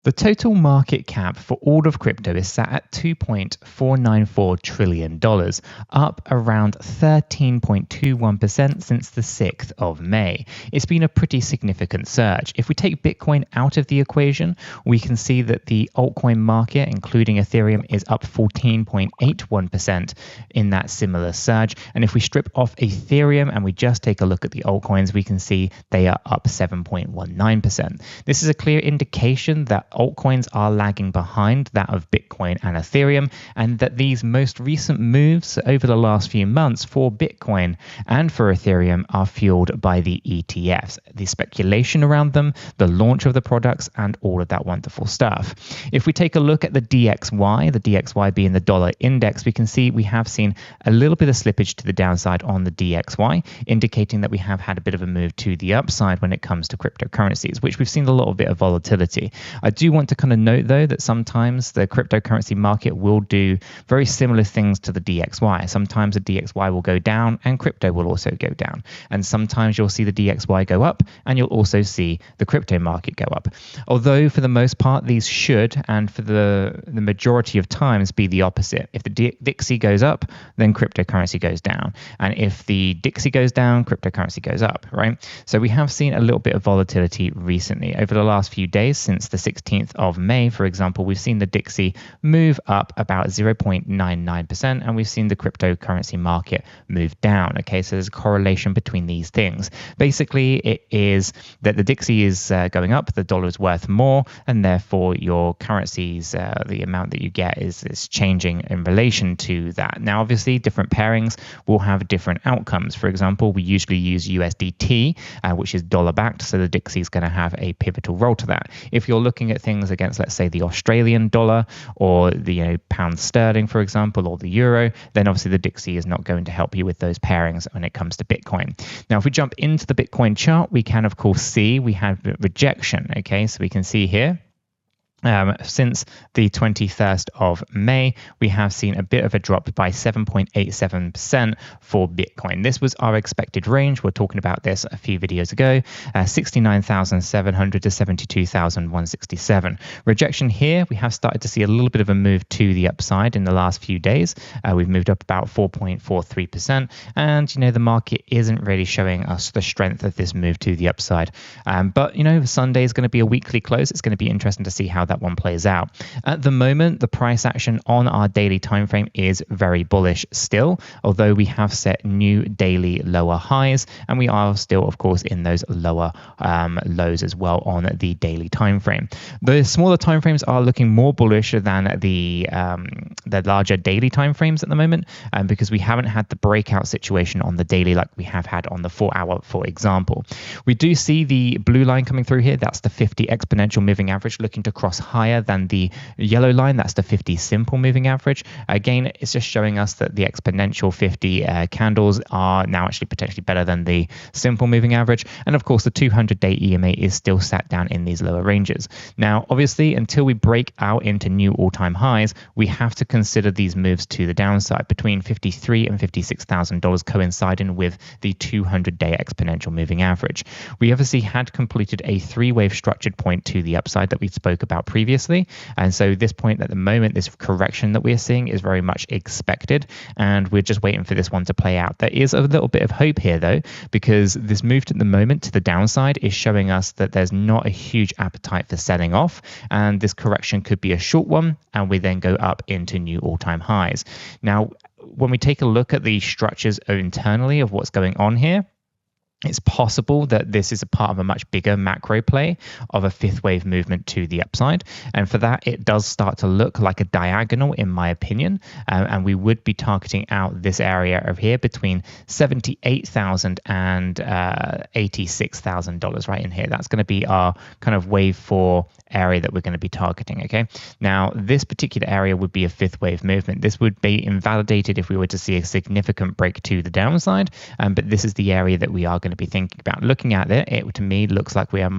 The total market cap for all of crypto is sat at $2.494 trillion, up around 13.21% since the 6th of May. It's been a pretty significant surge. If we take Bitcoin out of the equation, we can see that the altcoin market, including Ethereum, is up 14.81% in that similar surge. And if we strip off Ethereum and we just take a look at the altcoins, we can see they are up 7.19%. This is a clear indication that altcoins are lagging behind that of Bitcoin and Ethereum, and that these most recent moves over the last few months for Bitcoin and for Ethereum are fueled by the ETFs, the speculation around them, the launch of the products, and all of that wonderful stuff. If we take a look at the DXY being the dollar index, we can see we have seen a little bit of slippage to the downside on the DXY, indicating that we have had a bit of a move to the upside when it comes to cryptocurrencies, which we've seen a little bit of volatility. I do want to kind of note, though, that sometimes the cryptocurrency market will do very similar things to the DXY. Sometimes the DXY will go down and crypto will also go down. And sometimes you'll see the DXY go up and you'll also see the crypto market go up. Although for the most part, these should, and for the majority of times, be the opposite. If the DXY goes up, then cryptocurrency goes down. And if the DXY goes down, cryptocurrency goes up, right? So we have seen a little bit of volatility recently. Over the last few days, since the 16th of May, for example, we've seen the DXY move up about 0.99%, and we've seen the cryptocurrency market move down. Okay, so there's a correlation between these things. Basically, it is that the DXY is going up, the dollar is worth more, and therefore your currencies, the amount that you get is changing in relation to that. Now, obviously, different pairings will have different outcomes. For example, we usually use USDT, which is dollar-backed, so the DXY is going to have a pivotal role to that. If you're looking at things against, let's say, the Australian dollar or the pound sterling, for example, or the euro, then obviously the DXY is not going to help you with those pairings when it comes to Bitcoin. Now, if we jump into the Bitcoin chart, we can, of course, see we have rejection. Okay, so we can see here, since the 21st of May, we have seen a bit of a drop by 7.87% for Bitcoin. This was our expected range. We're talking about this a few videos ago, 69,700 to 72,167. Rejection here, we have started to see a little bit of a move to the upside in the last few days. We've moved up about 4.43%, and the market isn't really showing us the strength of this move to the upside. But Sunday is going to be a weekly close. It's going to be interesting to see how that one plays out. At the moment, the price action on our daily time frame is very bullish still, although we have set new daily lower highs, and we are still, of course, in those lower lows as well on the daily time frame. The smaller time frames are looking more bullish than the larger daily time frames at the moment, because we haven't had the breakout situation on the daily like we have had on the 4-hour, for example. We do see the blue line coming through here. That's the 50 exponential moving average looking to cross higher than the yellow line. That's the 50 simple moving average. Again, it's just showing us that the exponential 50 candles are now actually potentially better than the simple moving average. And of course, the 200-day EMA is still sat down in these lower ranges. Now, obviously, until we break out into new all-time highs, we have to consider these moves to the downside between $53,000 and $56,000 coinciding with the 200-day exponential moving average. We obviously had completed a three-wave structured point to the upside that we spoke about previously. And so this point at the moment, this correction that we're seeing is very much expected, and we're just waiting for this one to play out. There is a little bit of hope here, though, because this move at the moment to the downside is showing us that there's not a huge appetite for selling off, and this correction could be a short one, and we then go up into new all-time highs. Now, when we take a look at the structures internally of what's going on here, it's possible that this is a part of a much bigger macro play of a fifth wave movement to the upside. And for that, it does start to look like a diagonal, in my opinion. And we would be targeting out this area of here between $78,000 and $86,000 right in here. That's going to be our kind of wave 4 area that we're going to be targeting. Okay. Now, this particular area would be a fifth wave movement. This would be invalidated if we were to see a significant break to the downside. But this is the area that we are going going to be thinking about looking at it, it to me looks like we are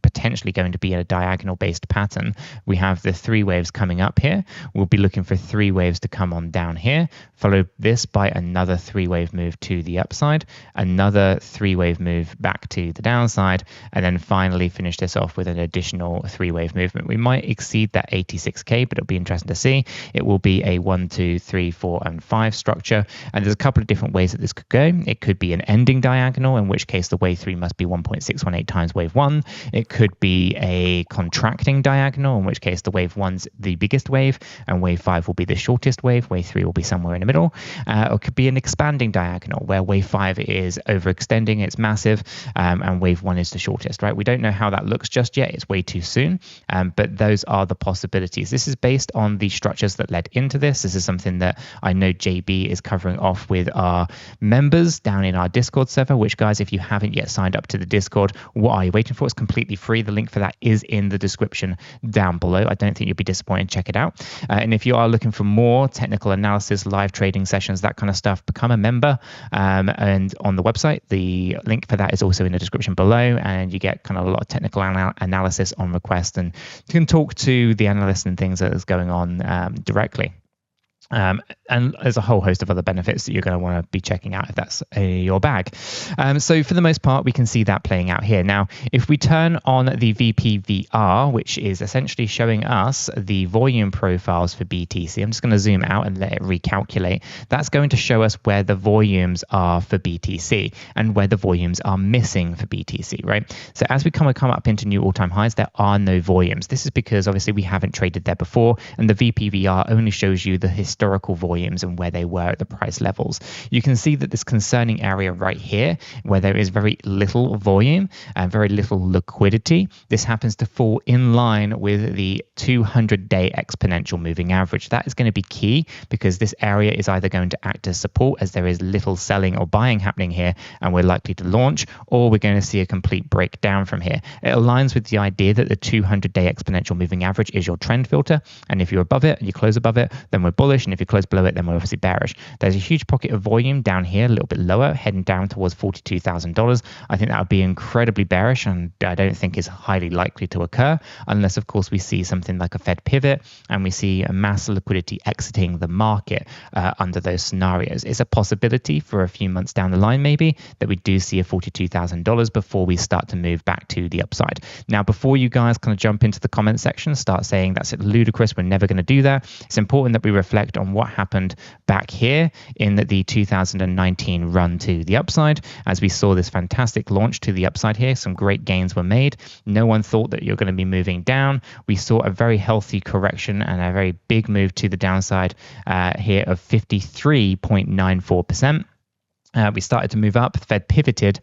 potentially going to be in a diagonal based pattern. We have the 3 waves coming up here. We'll be looking for 3 waves to come on down here, follow this by another 3-wave move to the upside, another 3-wave move back to the downside, and then finally finish this off with an additional 3-wave movement. We might exceed that 86k, but it'll be interesting to see. It will be a 1, 2, 3, 4, and 5 structure, and there's a couple of different ways that this could go. It could be an ending diagonal, in which case the wave 3 must be 1.618 times wave 1. It could be a contracting diagonal, in which case the wave 1's the biggest wave and wave 5 will be the shortest wave. Wave 3 will be somewhere in the middle. Or it could be an expanding diagonal where wave 5 is overextending, it's massive, and wave 1 is the shortest, right? We don't know how that looks just yet. It's way too soon, but those are the possibilities. This is based on the structures that led into this. This is something that I know JB is covering off with our members down in our Discord server, which, guys, if you haven't yet signed up to the Discord, what are you waiting for? It's completely free. The link for that is in the description down below. I don't think you'll be disappointed. Check it out. And if you are looking for more technical analysis, live trading sessions, that kind of stuff, become a member. And on the website, the link for that is also in the description below, and you get kind of a lot of technical analysis on request, and you can talk to the analysts and things that is going on directly. And there's a whole host of other benefits that you're going to want to be checking out if that's your bag. So for the most part, we can see that playing out here. Now, if we turn on the VPVR, which is essentially showing us the volume profiles for BTC, I'm just going to zoom out and let it recalculate. That's going to show us where the volumes are for BTC and where the volumes are missing for BTC, right? So as we come up into new all-time highs, there are no volumes. This is because obviously we haven't traded there before, and the VPVR only shows you the historical volumes and where they were at the price levels. You can see that this concerning area right here, where there is very little volume and very little liquidity, this happens to fall in line with the 200-day exponential moving average. That is going to be key, because this area is either going to act as support, as there is little selling or buying happening here and we're likely to launch, or we're going to see a complete breakdown from here. It aligns with the idea that the 200-day exponential moving average is your trend filter, and if you're above it and you close above it, then we're bullish, and if you close below it, then we're obviously bearish. There's a huge pocket of volume down here, a little bit lower, heading down towards $42,000. I think that would be incredibly bearish, and I don't think is highly likely to occur unless, of course, we see something like a Fed pivot and we see a mass liquidity exiting the market under those scenarios. It's a possibility for a few months down the line, maybe, that we do see a $42,000 before we start to move back to the upside. Now, before you guys kind of jump into the comment section, start saying that's ludicrous, we're never going to do that, it's important that we reflect on what happened back here in the 2019 run to the upside. As we saw this fantastic launch to the upside here, some great gains were made. No one thought that you're going to be moving down. We saw a very healthy correction and a very big move to the downside here of 53.94%. We started to move up. Fed pivoted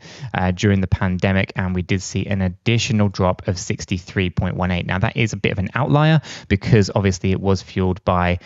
during the pandemic, and we did see an additional drop of 63.18. Now, that is a bit of an outlier because obviously it was fueled by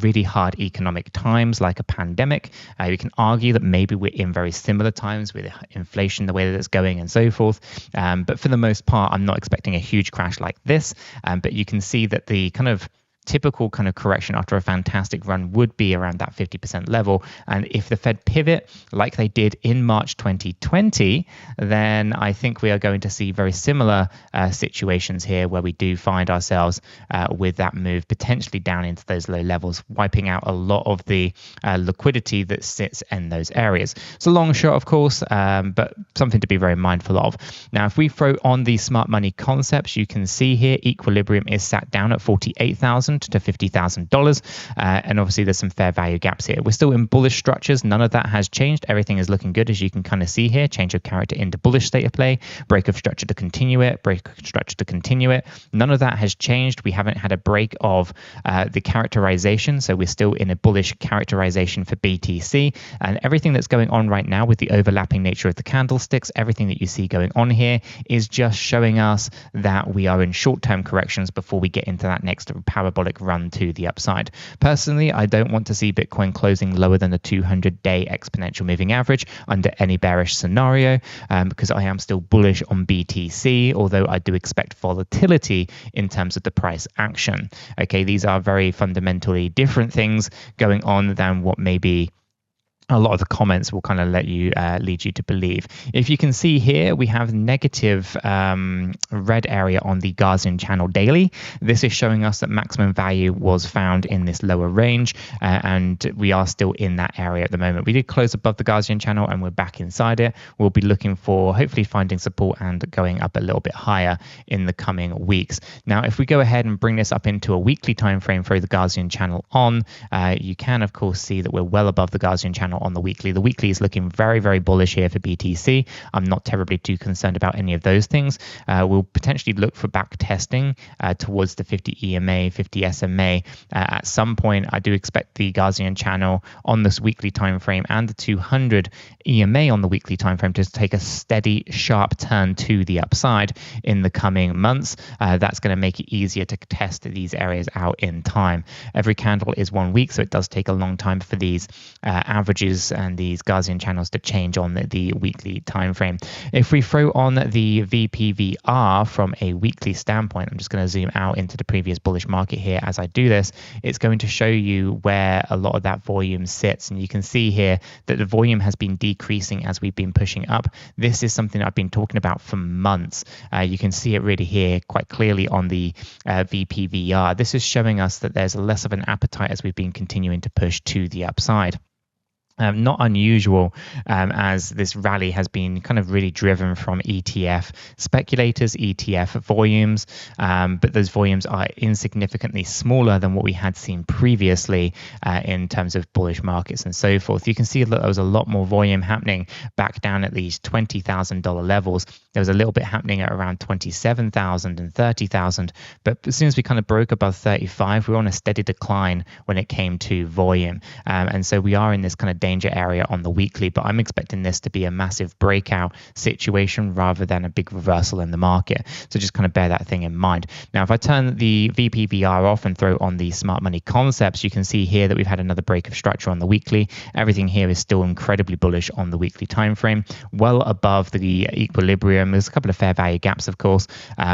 really hard economic times like a pandemic. We can argue that maybe we're in very similar times with inflation, the way that it's going and so forth. But for the most part, I'm not expecting a huge crash like this. But you can see that the kind of typical kind of correction after a fantastic run would be around that 50% level. And if the Fed pivot like they did in March 2020, then I think we are going to see very similar situations here where we do find ourselves with that move potentially down into those low levels, wiping out a lot of the liquidity that sits in those areas. It's a long shot, of course, but something to be very mindful of. Now, if we throw on the smart money concepts, you can see here equilibrium is sat down at $48,000 to $50,000, and obviously there's some fair value gaps here. We're still in bullish structures. None of that has changed. Everything is looking good, as you can kind of see here. Change of character into bullish state of play, break of structure to continue it, break of structure to continue it. None of that has changed. We haven't had a break of the characterization, so we're still in a bullish characterization for BTC, and everything that's going on right now with the overlapping nature of the candlesticks, everything that you see going on here is just showing us that we are in short-term corrections before we get into that next parabolic run to the upside. Personally, I don't want to see Bitcoin closing lower than the 200-day exponential moving average under any bearish scenario, because I am still bullish on BTC, although I do expect volatility in terms of the price action. Okay, these are very fundamentally different things going on than what maybe a lot of the comments will kind of let you lead you to believe. If you can see here, we have negative red area on the Gaussian channel daily. This is showing us that maximum value was found in this lower range, and we are still in that area at the moment. We did close above the Gaussian channel and we're back inside it. We'll be looking for hopefully finding support and going up a little bit higher in the coming weeks. Now, if we go ahead and bring this up into a weekly time frame, throw the Gaussian channel on, you can of course see that we're well above the Gaussian channel on the weekly. The weekly is looking very, very bullish here for BTC. I'm not terribly too concerned about any of those things. We'll potentially look for back testing towards the 50 EMA, 50 SMA. At some point, I do expect the Gaussian channel on this weekly time frame and the 200 EMA on the weekly time frame to take a steady, sharp turn to the upside in the coming months. That's going to make it easier to test these areas out in time. Every candle is 1 week, so it does take a long time for these averages and these Gaussian channels to change on the weekly time frame. If we throw on the VPVR from a weekly standpoint, I'm just going to zoom out into the previous bullish market here. As I do this, it's going to show you where a lot of that volume sits, and you can see here that the volume has been decreasing as we've been pushing up. This is something I've been talking about for months. You can see it really here quite clearly on the VPVR. This is showing us that there's less of an appetite as we've been continuing to push to the upside. Not unusual, as this rally has been kind of really driven from ETF speculators, ETF volumes, but those volumes are insignificantly smaller than what we had seen previously in terms of bullish markets and so forth. You can see that there was a lot more volume happening back down at these $20,000 levels. There was a little bit happening at around 27,000 and 30,000, but as soon as we kind of broke above 35, we were on a steady decline when it came to volume, and so we are in this kind of danger area on the weekly, but I'm expecting this to be a massive breakout situation rather than a big reversal in the market. So just kind of bear that thing in mind. Now, if I turn the VPVR off and throw on the smart money concepts, you can see here that we've had another break of structure on the weekly. Everything here is still incredibly bullish on the weekly time frame, well above the equilibrium. There's a couple of fair value gaps, of course.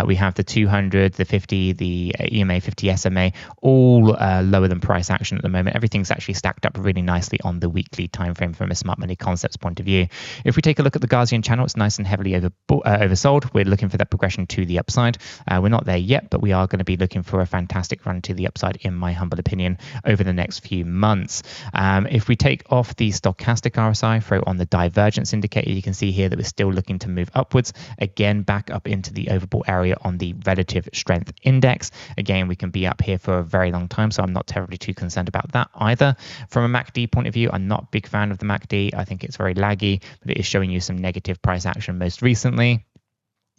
We have the 200, the 50, the EMA 50 SMA, all lower than price action at the moment. Everything's actually stacked up really nicely on the weekly time frame from a smart money concepts point of view. If we take a look at the Gaussian channel, it's nice and heavily oversold. We're looking for that progression to the upside. We're not there yet, but we are going to be looking for a fantastic run to the upside, in my humble opinion, over the next few months. If we take off the stochastic RSI, throw on the divergence indicator, you can see here that we're still looking to move upwards, again back up into the overbought area on the relative strength index. Again, we can be up here for a very long time, so I'm not terribly too concerned about that either. From a MACD point of view, I'm not a big fan of the MACD. I think it's very laggy, but it is showing you some negative price action most recently.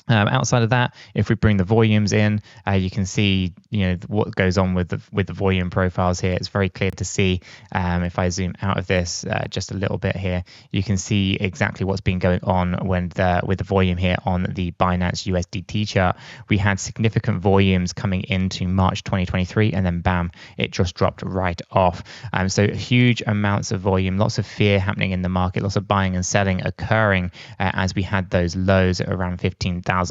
Outside of that, if we bring the volumes in, you can see what goes on with the volume profiles here. It's very clear to see. If I zoom out of this just a little bit here, you can see exactly what's been going on with the volume here on the Binance USDT chart. We had significant volumes coming into March 2023, and then bam, it just dropped right off. So huge amounts of volume, lots of fear happening in the market, lots of buying and selling occurring as we had those lows at around $15,000.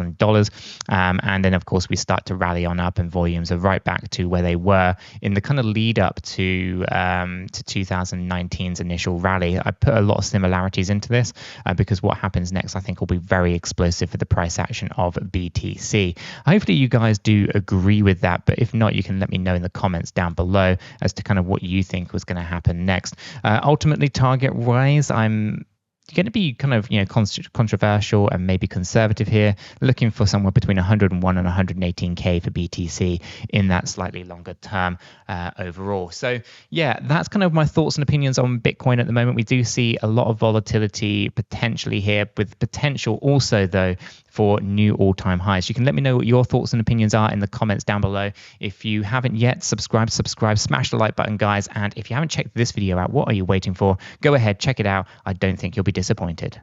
And then of course we start to rally on up, and volumes are right back to where they were in the kind of lead up to 2019's initial rally. I put a lot of similarities into this because what happens next I think will be very explosive for the price action of BTC. Hopefully you guys do agree with that, but if not, you can let me know in the comments down below as to kind of what you think was going to happen next. Ultimately, target wise, I'm going to be kind of controversial and maybe conservative here, looking for somewhere between 101 and 118k for BTC in that slightly longer term overall. So yeah, that's kind of my thoughts and opinions on Bitcoin at the moment. We do see a lot of volatility potentially here, with potential also though for new all-time highs. You can let me know what your thoughts and opinions are in the comments down below. If you haven't yet, subscribe, smash the like button, guys. And if you haven't checked this video out, what are you waiting for? Go ahead, check it out. I don't think you'll be disappointed.